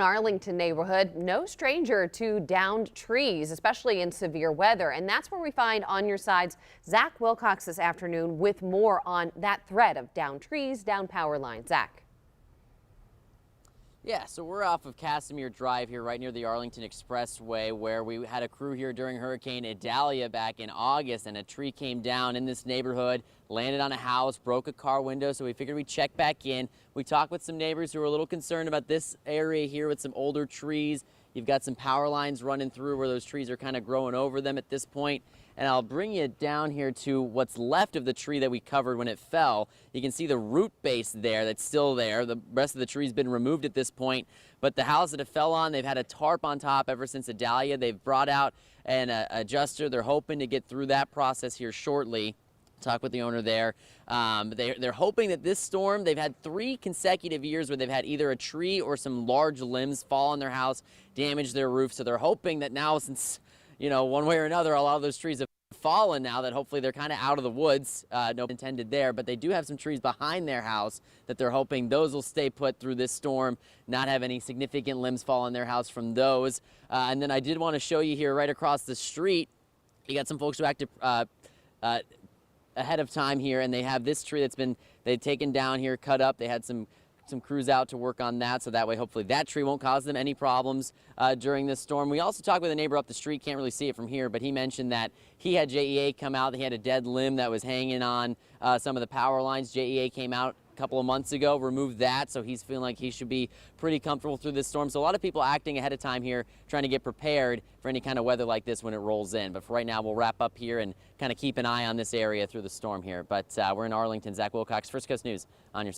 Arlington neighborhood, no stranger to downed trees, especially in severe weather. And that's where we find On Your Side's Zach Wilcox this afternoon with more on that threat of downed trees, downed power lines. Zach. Yeah, so we're off of Casimir Drive here right near the Arlington Expressway, where we had a crew here during Hurricane Idalia back in August, and a tree came down in this neighborhood, landed on a house, broke a car window, so we figured we'd check back in. We talked with some neighbors who were a little concerned about this area here with some older trees. You've got some power lines running through where those trees are kind of growing over them at this point. And I'll bring you down here to what's left of the tree that we covered when it fell. You can see the root base there that's still there. The rest of the tree's been removed at this point. But the house that it fell on, they've had a tarp on top ever since Idalia. They've brought out an adjuster. They're hoping to get through that process here shortly. Talk with the owner there. They're hoping that this storm, they've had 3 consecutive years where they've had either a tree or some large limbs fall on their house, damage their roof. So they're hoping that now, since, you know, one way or another, a lot of those trees have fallen now, that hopefully they're kind of out of the woods, no intended there, but they do have some trees behind their house that they're hoping those will stay put through this storm, not have any significant limbs fall on their house from those. And then I did want to show you here right across the street, you got some folks who acted ahead of time here, and they have this tree that's been they've taken down here, cut up. They had some crews out to work on that, so that way hopefully that tree won't cause them any problems during this storm. We also talked with a neighbor up the street, can't really see it from here, but he mentioned that he had JEA come out. He had a dead limb that was hanging on some of the power lines. JEA came out a couple of months ago, removed that, so he's feeling like he should be pretty comfortable through this storm. So a lot of people acting ahead of time here, trying to get prepared for any kind of weather like this when it rolls in. But for right now, we'll wrap up here and kind of keep an eye on this area through the storm here. But we're in Arlington. Zach Wilcox, First Coast News, on your